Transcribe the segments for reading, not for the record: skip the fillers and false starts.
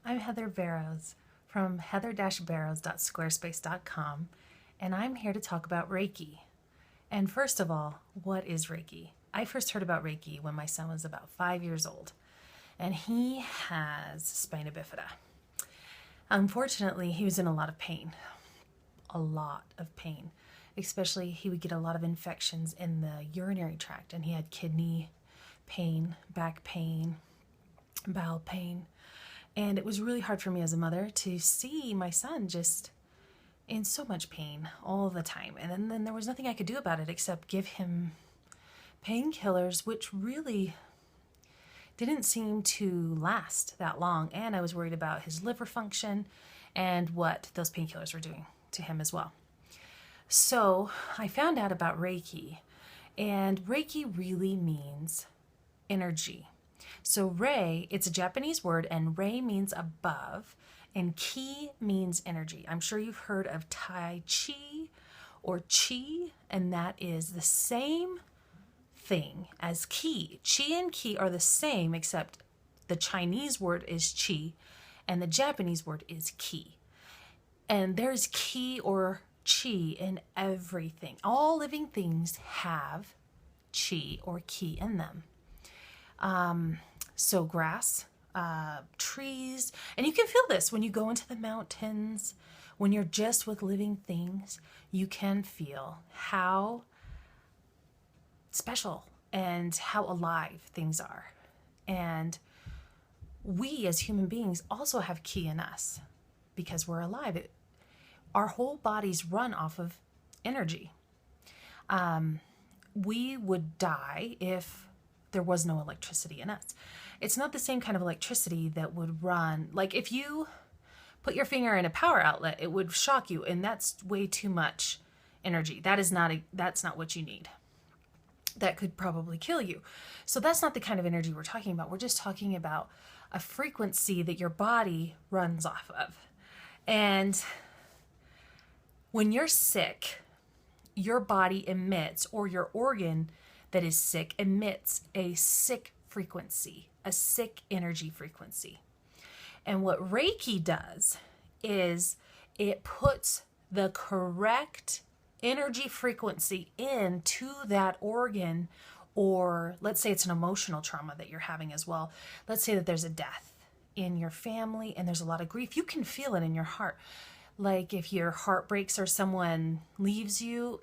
I'm Heather Barrows from heather-barrows.squarespace.com, and I'm here to talk about Reiki. And first of all, what is Reiki? I first heard about Reiki when my son was about 5 years old, and he has spina bifida. Unfortunately, he was in a lot of pain, especially he would get a lot of infections in the urinary tract, and he had kidney pain, back pain, bowel pain. And it was really hard for me as a mother to see my son just in so much pain all the time. And then there was nothing I could do about it except give him painkillers, which really didn't seem to last that long. And I was worried about his liver function and what those painkillers were doing to him as well. So I found out about Reiki, and Reiki really means energy. So Rei, it's a Japanese word, and Rei means above, and Ki means energy. I'm sure you've heard of Tai Chi or Chi, and that is the same thing as Ki. Chi and Ki are the same, except the Chinese word is Chi, and the Japanese word is Ki. And there's Ki or Chi in everything. All living things have Chi or Ki in them. So grass, trees, and you can feel this when you go into the mountains, when you're just with living things, you can feel how special and how alive things are. And we as human beings also have Ki in us because we're alive. Our whole bodies run off of energy. We would die if there was no electricity in us. It's not the same kind of electricity that would run, like if you put your finger in a power outlet, it would shock you, and that's way too much energy. That's not what you need. That could probably kill you. So that's not the kind of energy we're talking about. We're just talking about a frequency that your body runs off of. And when you're sick, your body emits, or your organ that is sick emits a sick frequency, a sick energy frequency. And what Reiki does is it puts the correct energy frequency into that organ, or let's say it's an emotional trauma that you're having as well. Let's say that there's a death in your family and there's a lot of grief. You can feel it in your heart. Like if your heart breaks or someone leaves you,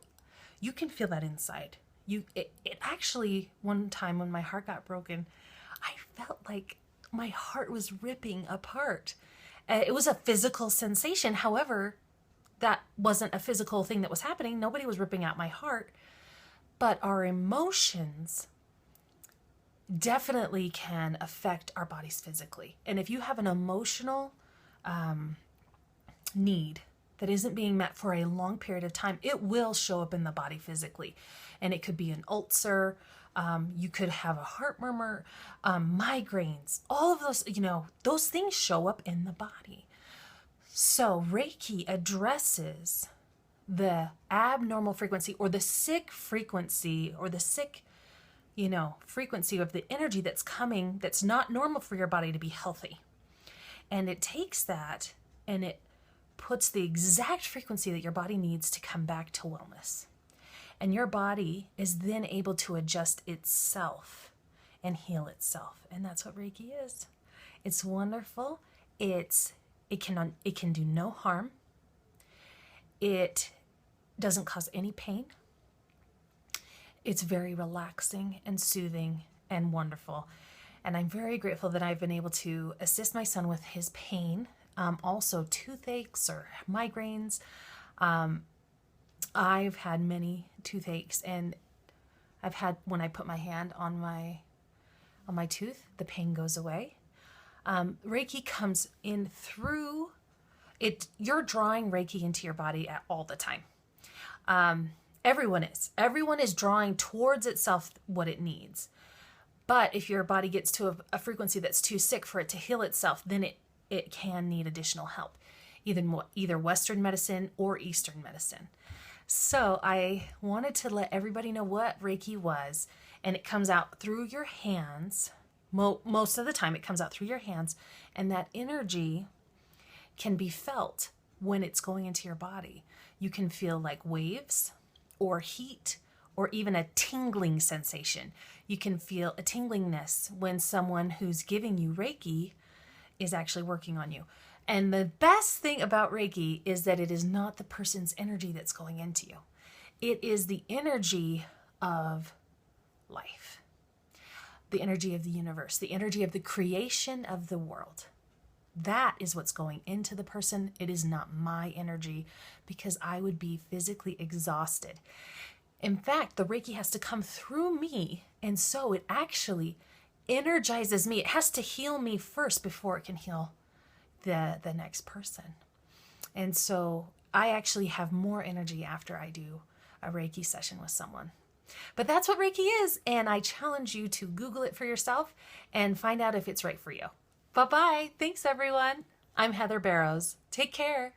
you can feel that inside. It actually, one time when my heart got broken, I felt like my heart was ripping apart. It was a physical sensation. However, that wasn't a physical thing that was happening. Nobody was ripping out my heart. But our emotions definitely can affect our bodies physically. And if you have an emotional need that isn't being met for a long period of time, it will show up in the body physically. And it could be an ulcer. You could have a heart murmur, migraines, all of those, those things show up in the body. So Reiki addresses the abnormal frequency, or the sick frequency, or the sick, frequency of the energy that's coming that's not normal for your body to be healthy. And it takes that and it puts the exact frequency that your body needs to come back to wellness. And your body is then able to adjust itself and heal itself. And that's what Reiki is. It's wonderful. It can do no harm. It doesn't cause any pain. It's very relaxing and soothing and wonderful. And I'm very grateful that I've been able to assist my son with his pain. Also toothaches or migraines. I've had many toothaches, and I've had, when I put my hand on my tooth, the pain goes away. Reiki comes in through it. You're drawing Reiki into your body all the time. Everyone is drawing towards itself what it needs. But if your body gets to a frequency that's too sick for it to heal itself, then it can need additional help, either Western medicine or Eastern medicine. So I wanted to let everybody know what Reiki was, and it comes out through your hands Most of the time it comes out through your hands, and that energy can be felt when it's going into your body. You can feel like waves or heat or even a tingling sensation. You can feel a tinglingness when someone who's giving you Reiki is actually working on you. And the best thing about Reiki is that it is not the person's energy that's going into you. It is the energy of life, the energy of the universe, the energy of the creation of the world. That is what's going into the person. It is not my energy, because I would be physically exhausted. In fact, the Reiki has to come through me, and so it actually energizes me. It has to heal me first before it can heal the next person. And so I actually have more energy after I do a Reiki session with someone. But that's what Reiki is, and I challenge you to Google it for yourself and find out if it's right for you. Bye-bye. Thanks, everyone. I'm Heather Barrows. Take care.